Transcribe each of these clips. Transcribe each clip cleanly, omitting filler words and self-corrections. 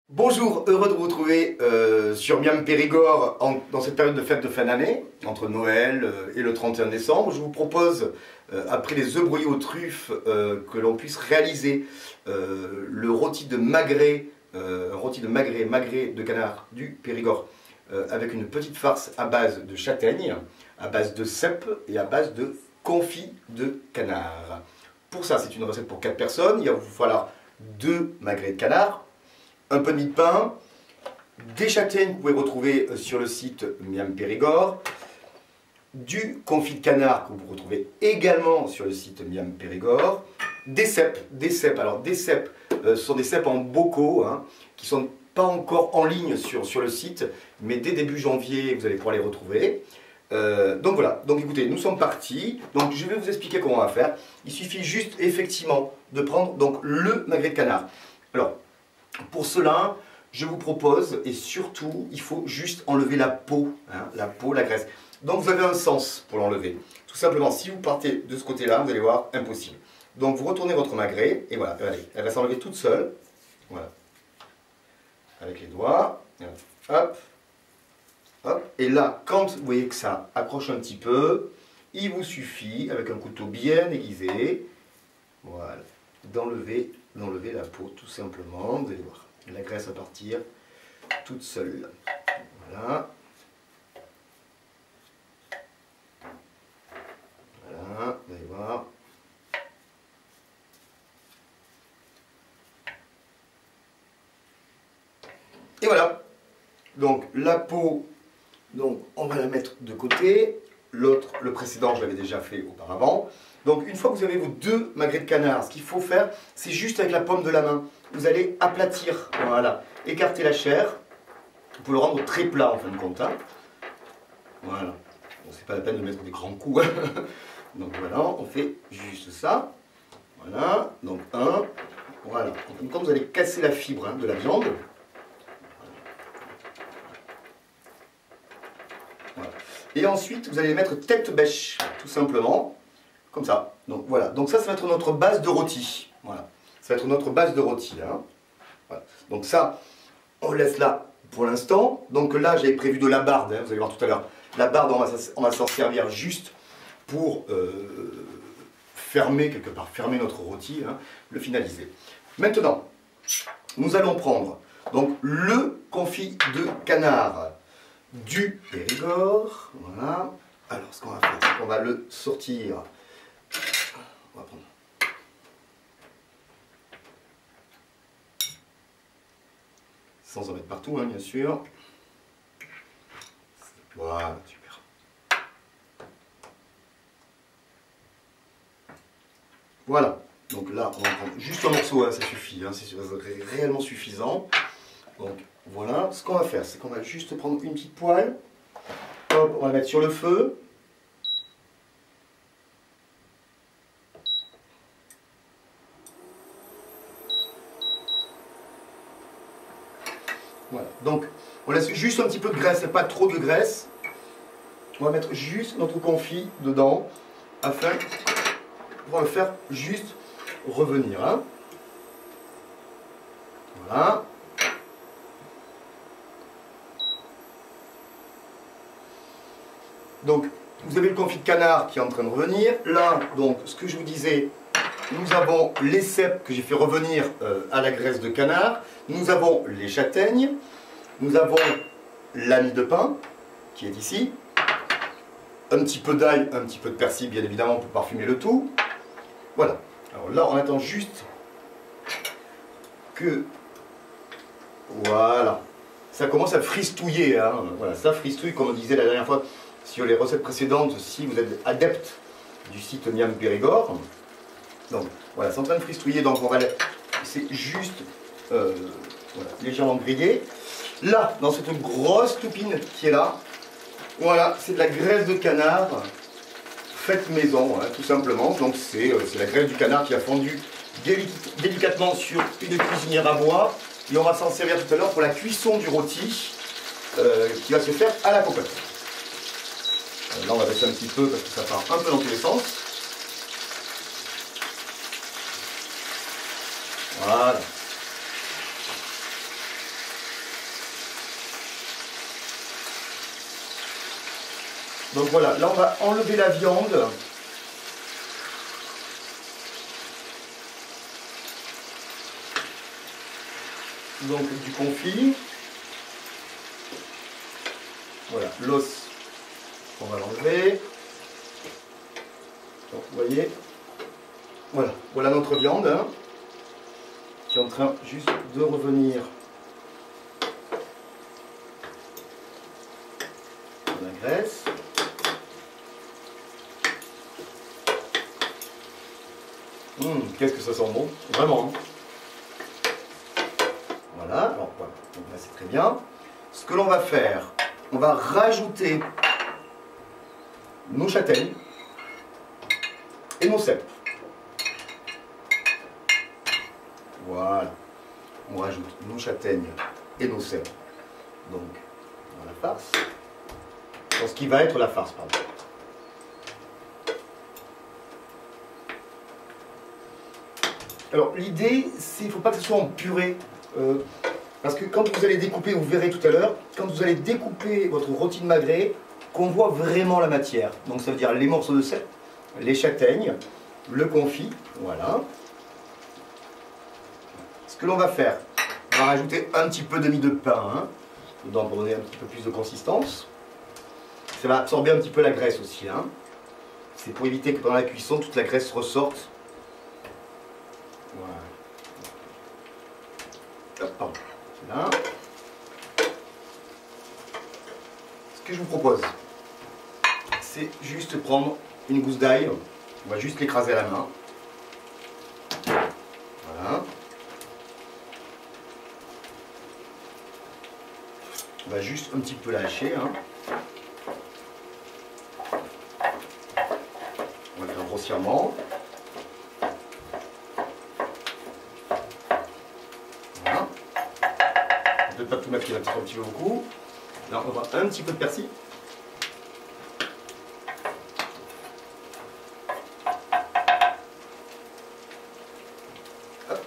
Bonjour, heureux de vous retrouver sur Miam Périgord dans cette période de fête de fin d'année, entre Noël et le 31 décembre. Je vous propose, après les œufs brouillés aux truffes, que l'on puisse réaliser le rôti de magret, magret de canard du Périgord, avec une petite farce à base de châtaigne, à base de cèpe et à base de confit de canard. Pour ça, c'est une recette pour 4 personnes. Il va vous falloir 2 magrets de canard, un peu de mie de pain, des châtaignes que vous pouvez retrouver sur le site Miam Périgord, du confit de canard que vous retrouvez également sur le site Miam Périgord, des cèpes. Alors des cèpes, ce sont des cèpes en bocaux qui ne sont pas encore en ligne sur le site, mais dès début janvier vous allez pouvoir les retrouver. Donc voilà, donc écoutez, nous sommes partis. Donc je vais vous expliquer comment on va faire. Il suffit juste effectivement de prendre donc le magret de canard. Alors, pour cela, je vous propose, et surtout, il faut juste enlever la peau, la graisse. Donc vous avez un sens pour l'enlever. Tout simplement, si vous partez de ce côté-là, vous allez voir, impossible. Donc vous retournez votre magret, et voilà, regardez, elle va s'enlever toute seule. Voilà. Avec les doigts. Hop. Hop. Et là, quand vous voyez que ça accroche un petit peu, il vous suffit, avec un couteau bien aiguisé, voilà, d'enlever la peau tout simplement. Vous allez voir, la graisse va partir toute seule. Voilà. Voilà, vous allez voir. Et voilà. Donc la peau, donc on va la mettre de côté. L'autre, le précédent, je l'avais déjà fait auparavant. Donc une fois que vous avez vos 2 magrets de canard, ce qu'il faut faire, c'est juste avec la paume de la main. Vous allez aplatir, voilà, écarter la chair pour le rendre très plat en fin de compte. Voilà. Bon, c'est pas la peine de mettre des grands coups. Donc voilà, on fait juste ça. Voilà, donc un. Voilà. En fin de compte, vous allez casser la fibre de la viande. Voilà. Et ensuite, vous allez les mettre tête bêche, tout simplement. Comme ça. Donc voilà. Donc ça va être notre base de rôti. Voilà. Ça va être notre base de rôti. Voilà. Donc ça, on laisse là pour l'instant. Donc là, j'avais prévu de la barde. Vous allez voir tout à l'heure. La barde, on va s'en servir juste pour fermer, quelque part, fermer notre rôti, le finaliser. Maintenant, nous allons prendre donc le confit de canard du Périgord. Voilà. Alors, ce qu'on va faire, c'est qu'on va le sortir. On va prendre. Sans en mettre partout, bien sûr. Voilà, super. Voilà. Donc là, on va prendre juste un morceau, ça suffit, c'est réellement suffisant. Donc voilà, ce qu'on va faire, c'est qu'on va juste prendre une petite poêle. Hop, on va la mettre sur le feu. Voilà, donc on laisse juste un petit peu de graisse, pas trop de graisse. On va mettre juste notre confit dedans afin de le faire juste revenir. Voilà. Donc vous avez le confit de canard qui est en train de revenir. Là, donc ce que je vous disais, nous avons les cèpes que j'ai fait revenir à la graisse de canard. Nous avons les châtaignes. Nous avons la mie de pain qui est ici. Un petit peu d'ail, un petit peu de persil bien évidemment pour parfumer le tout. Voilà. Alors là, on attend juste que... Voilà. Ça commence à fristouiller. Voilà, ça fristouille comme on disait la dernière fois sur les recettes précédentes si vous êtes adepte du site Miam Périgord. Donc voilà, c'est en train de fristouiller, donc on va c'est juste voilà, légèrement grillé. Là, dans cette grosse toupine qui est là, voilà, c'est de la graisse de canard faite maison, tout simplement. Donc c'est la graisse du canard qui a fondu délicatement sur une cuisinière à bois. Et on va s'en servir tout à l'heure pour la cuisson du rôti qui va se faire à la cocotte. Là, on va baisser un petit peu parce que ça part un peu dans tous les sens. Voilà. Donc voilà, là on va enlever la viande. Donc du confit. Voilà, l'os, on va l'enlever. Donc vous voyez, voilà, voilà notre viande hein, qui est en train juste de revenir dans la graisse. Qu'est-ce que ça sent bon, vraiment. Voilà, alors voilà, donc là c'est très bien. Ce que l'on va faire, on va rajouter nos châtaignes et nos cèpes. Voilà, on rajoute nos châtaignes et nos cèpes donc dans la farce, dans ce qui va être la farce, pardon. Alors l'idée, c'est qu'il ne faut pas que ce soit en purée, parce que quand vous allez découper, vous verrez tout à l'heure, quand vous allez découper votre rôti de magret, qu'on voit vraiment la matière. Donc ça veut dire les morceaux de cèpe, les châtaignes, le confit, voilà. Ce que l'on va faire, on va rajouter un petit peu de mie de pain, hein, dedans pour donner un petit peu plus de consistance. Ça va absorber un petit peu la graisse aussi, hein. C'est pour éviter que pendant la cuisson, toute la graisse ressorte. Voilà. Hop, pardon. C'est là. Ce que je vous propose, c'est juste prendre une gousse d'ail. On va juste l'écraser à la main. Voilà. On va juste un petit peu la hacher. Hein. On va le faire grossièrement. Voilà. Peut-être pas tout mettre, il va peut-être un petit peu beaucoup. Là, on va un petit peu de persil. Hop.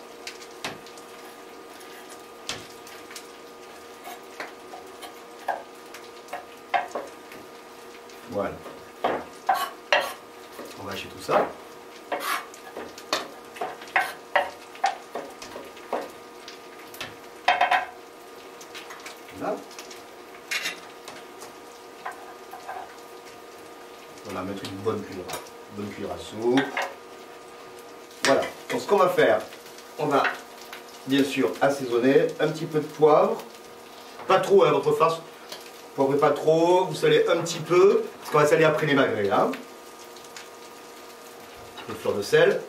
Voilà. On va hacher tout ça. Voilà. On va mettre une bonne cuillère à soupe. Voilà. Donc ce qu'on va faire, on va bien sûr assaisonner, un petit peu de poivre. Pas trop hein, votre farce. Poivrez pas trop, vous salez un petit peu, parce qu'on va saler après les magrets. Hein. Un petit peu de fleur de sel.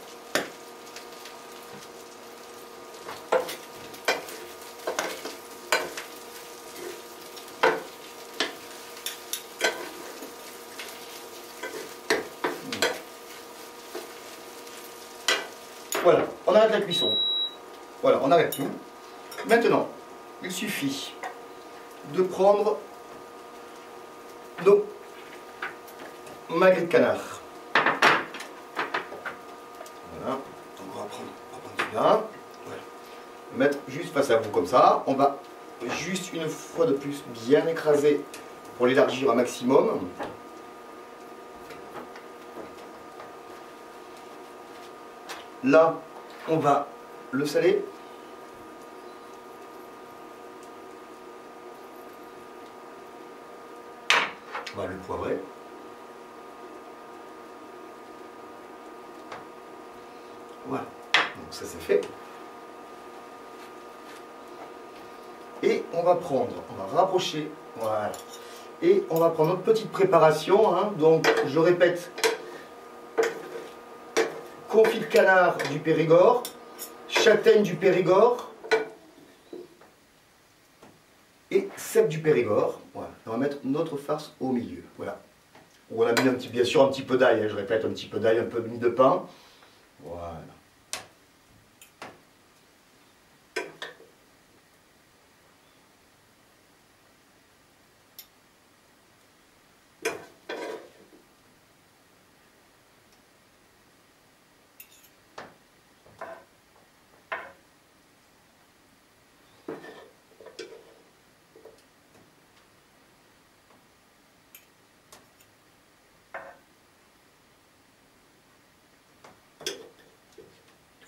Voilà, on arrête la cuisson. Voilà, on arrête tout. Maintenant, il suffit de prendre nos magrets de canard. Voilà, on va prendre celui-là. Voilà. Mettre juste face à vous comme ça. On va juste une fois de plus bien écraser pour l'élargir un maximum. Là, on va le saler. On va le poivrer. Voilà, donc ça c'est fait. Et on va prendre, on va rapprocher, voilà. Et on va prendre notre petite préparation, hein. Donc je répète, confit de canard du Périgord, châtaigne du Périgord et cèpe du Périgord. Voilà. On va mettre notre farce au milieu. Voilà. On a mis bien sûr un petit peu d'ail, hein. Je répète, un petit peu d'ail, un peu de mie de pain. Voilà.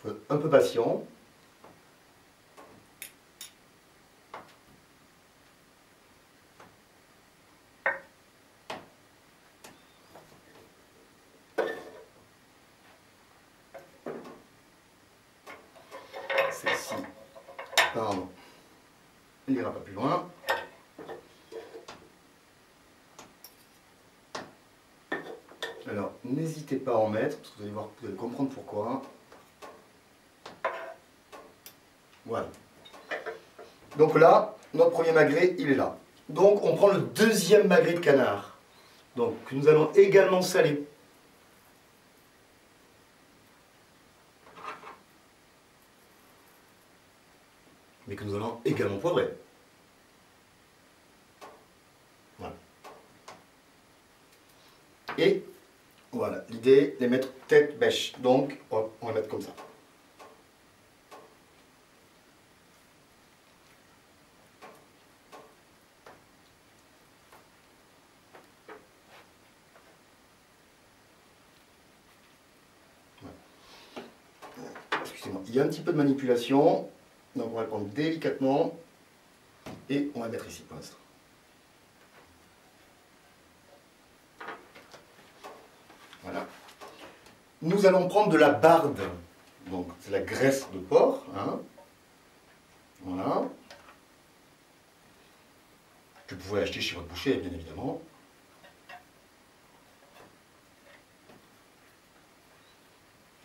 faut être un peu patient. Celle-ci, pardon, elle n'ira pas plus loin. Alors, n'hésitez pas à en mettre, parce que vous allez voir, vous allez comprendre pourquoi. Voilà. Donc là, notre premier magret, il est là. Donc, on prend le deuxième magret de canard. Donc, que nous allons également saler. Mais que nous allons également poivrer. Voilà. Et voilà, l'idée, les mettre tête bêche. Donc, on va mettre comme ça. Excusez-moi, il y a un petit peu de manipulation. Donc, on va le prendre délicatement. Et on va le mettre ici pour l'instant. Voilà. Nous allons prendre de la barde. Donc, c'est la graisse de porc. Hein. Voilà. Que vous pouvez acheter chez votre boucher, bien évidemment.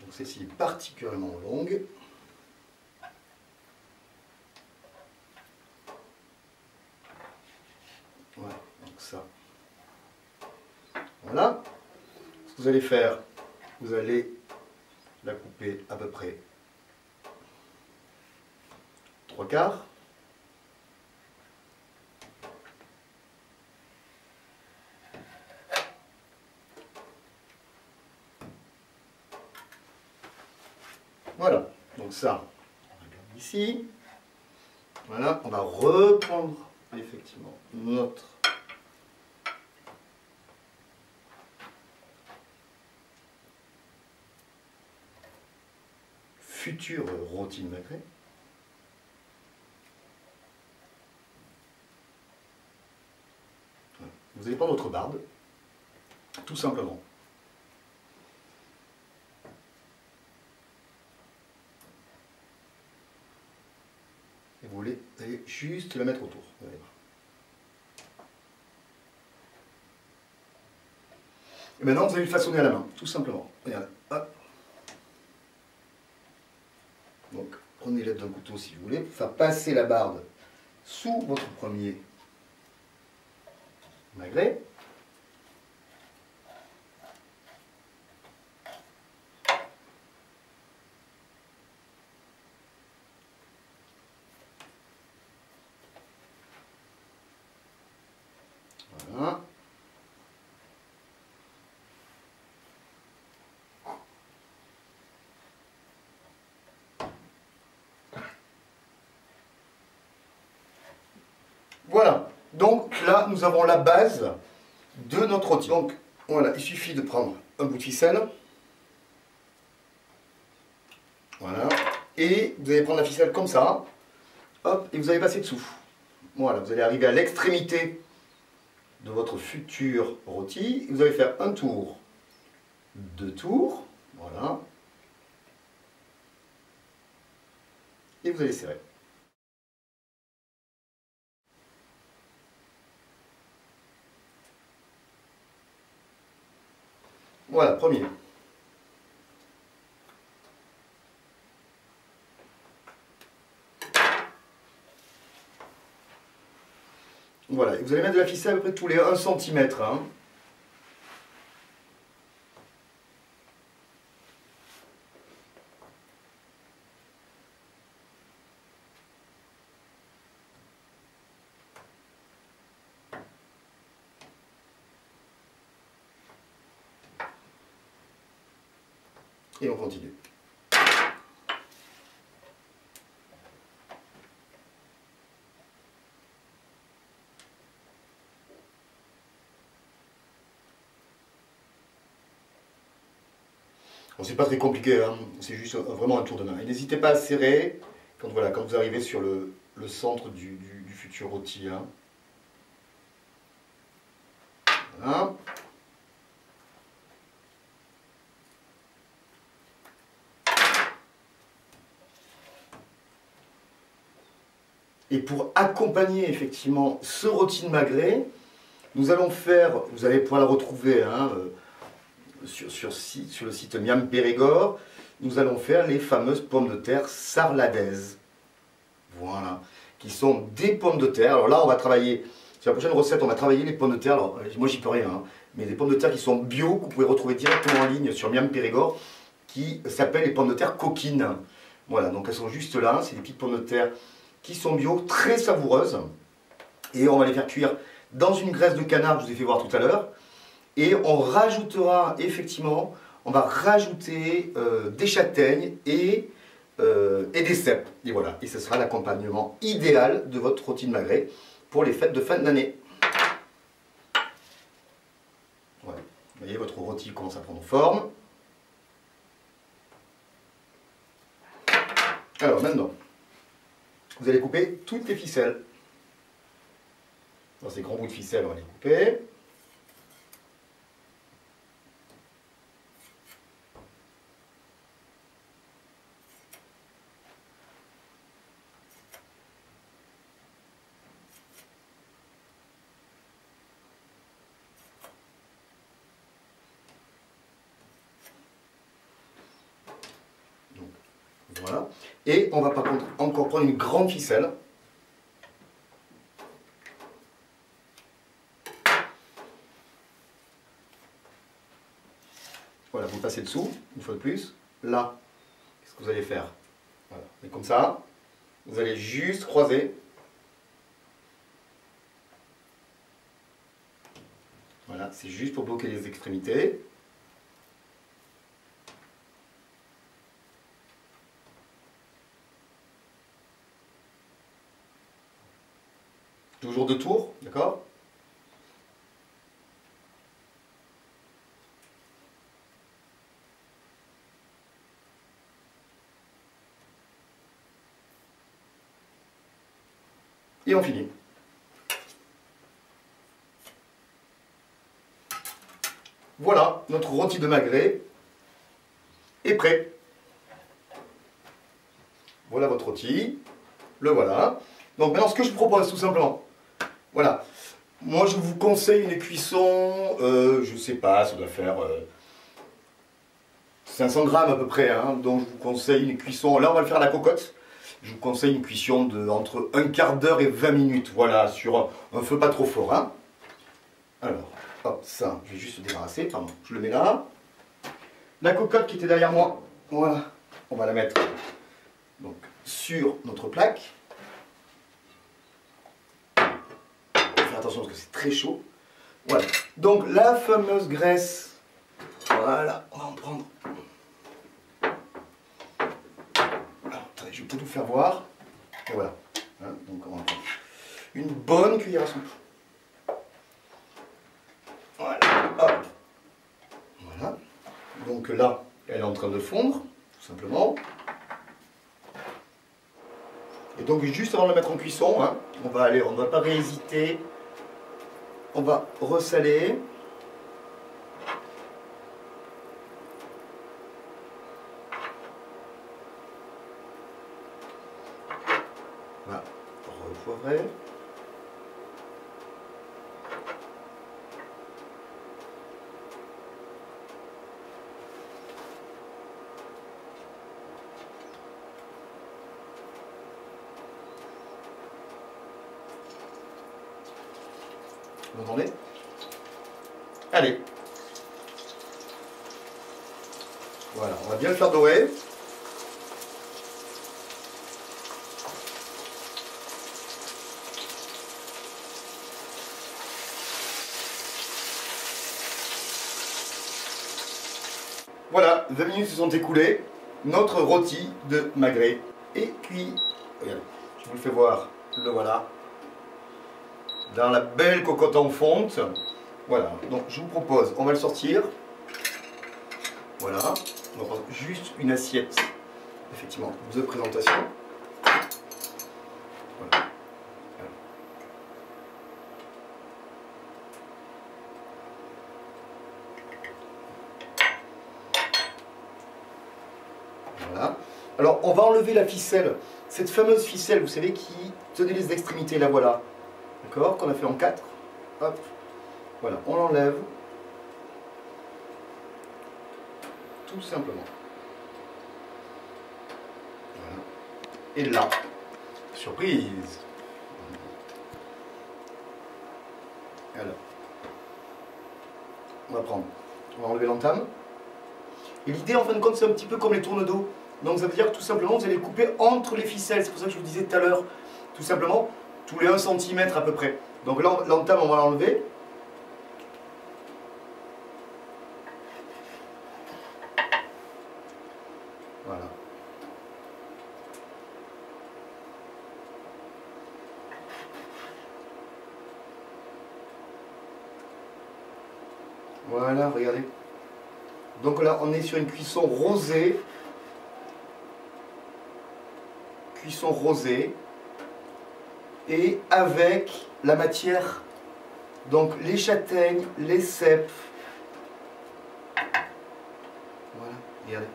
Donc, celle-ci est particulièrement longue. Voilà, donc ça. Voilà. Ce que vous allez faire, vous allez la couper à peu près 3/4. Voilà, donc ça, on regarde ici. Voilà, on va reprendre effectivement notre futur rôti de magret. Voilà. Vous allez prendre votre barbe, tout simplement. Et vous allez juste la mettre autour. Vous allez voir. Et maintenant, vous allez le façonner à la main, tout simplement. Regardez, hop. Donc, prenez l'aide d'un couteau si vous voulez, pour faire passer la barbe sous votre premier magret. Voilà. Voilà, donc là nous avons la base de notre rôti. Donc voilà, il suffit de prendre un bout de ficelle. Voilà, et vous allez prendre la ficelle comme ça. Hop, et vous allez passer dessous. Voilà, vous allez arriver à l'extrémité de votre futur rôti. Vous allez faire un tour, 2 tours, voilà. Et vous allez serrer. Voilà, premier. Voilà, et vous allez mettre de la ficelle à peu près tous les 1 cm. Hein. Et on continue. Bon, c'est pas très compliqué, hein. C'est juste vraiment un tour de main. Et n'hésitez pas à serrer quand, voilà, quand vous arrivez sur le centre du futur rôti. Hein. Voilà. Et pour accompagner effectivement ce rôti de magret, nous allons faire, vous allez pouvoir le retrouver hein, sur le site Miam Périgord, nous allons faire les fameuses pommes de terre sarladaises. Voilà, qui sont des pommes de terre. Alors là, on va travailler, sur la prochaine recette, on va travailler les pommes de terre. Alors, moi, j'y peux rien, hein, mais des pommes de terre qui sont bio, que vous pouvez retrouver directement en ligne sur Miam Périgord, qui s'appellent les pommes de terre coquines. Voilà, donc elles sont juste là, c'est des petites pommes de terre qui sont bio, très savoureuses. Et on va les faire cuire dans une graisse de canard que je vous ai fait voir tout à l'heure. Et on rajoutera, effectivement, on va rajouter des châtaignes et des cèpes. Et voilà, et ce sera l'accompagnement idéal de votre rôti de magret pour les fêtes de fin d'année. Voilà. Vous voyez, votre rôti commence à prendre forme. Alors maintenant, vous allez couper toutes les ficelles. Dans ces grands bouts de ficelle, on va les couper. Donc, voilà. Et on va par contre encore prendre une grande ficelle. Voilà, vous passez dessous, une fois de plus. Là, qu'est-ce que vous allez faire? Voilà, et comme ça, vous allez juste croiser. Voilà, c'est juste pour bloquer les extrémités. Toujours deux tours, d'accord? Et on finit. Voilà, notre rôti de magret est prêt. Voilà votre rôti. Le voilà. Donc maintenant, ce que je vous propose tout simplement, voilà. Moi, je vous conseille une cuisson, je sais pas, ça doit faire 500 grammes à peu près. Hein, donc, je vous conseille une cuisson. Là, on va le faire à la cocotte. Je vous conseille une cuisson de entre un quart d'heure et 20 minutes. Voilà, sur un feu pas trop fort. Hein. Alors, hop, ça, je vais juste débarrasser. Pardon, je le mets là. La cocotte qui était derrière moi, voilà, on va la mettre donc, sur notre plaque. Faire attention parce que c'est très chaud. Voilà, donc la fameuse graisse, voilà, on va en prendre. Alors, attendez, je vais peut-être vous faire voir. Et voilà, hein, donc on va prendre une bonne cuillère à soupe. Voilà, hop. Voilà. Donc là, elle est en train de fondre, tout simplement. Et donc juste avant de la mettre en cuisson, hein, on ne va pas réhésiter. On va ressaler. On va repoivrer. Vous entendez? Allez. Voilà, on va bien le faire dorer. Voilà, 20 minutes se sont écoulées. Notre rôti de magret est cuit. Regardez, je vous le fais voir. Le voilà. Dans la belle cocotte en fonte. Voilà, donc je vous propose, on va le sortir. Voilà, On va prendre juste une assiette, effectivement, de présentation. Voilà. Voilà. Alors, on va enlever la ficelle, cette fameuse ficelle, vous savez, qui tenait les extrémités, la voilà. D'accord, qu'on a fait en 4. Hop. Voilà, on l'enlève. Tout simplement. Voilà. Et là, surprise. Alors, on va enlever l'entame. Et l'idée, en fin de compte, c'est un petit peu comme les tourne-dos. Donc ça veut dire que tout simplement, vous allez couper entre les ficelles. C'est pour ça que je vous disais tout à l'heure, tout simplement, tous les 1 cm à peu près. Donc là, l'entame, on va l'enlever. Voilà. Voilà, regardez. Donc là, on est sur une cuisson rosée. Cuisson rosée. Et avec la matière, donc les châtaignes, les cèpes. Voilà, regardez.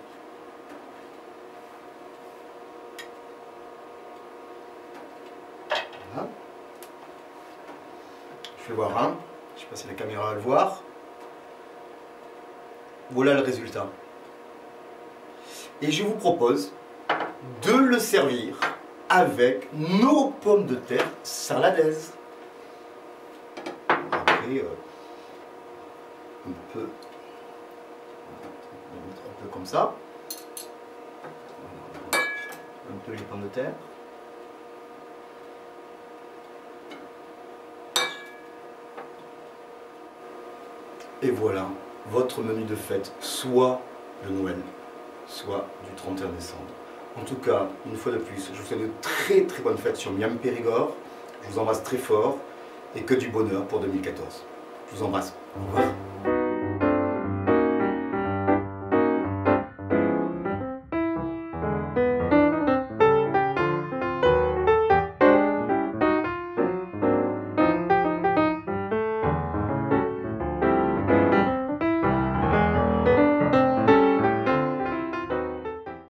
Voilà. Je vais voir un. Je ne sais pas si la caméra va le voir. Voilà le résultat. Et je vous propose de le servir avec nos pommes de terre saladaises. Après, on peut mettre un peu comme ça. Un peu les pommes de terre. Et voilà votre menu de fête, soit de Noël, soit du 31 décembre. En tout cas, une fois de plus, je vous souhaite de très très bonnes fêtes sur Miam Périgord. Je vous embrasse très fort et que du bonheur pour 2014. Je vous embrasse. Au revoir.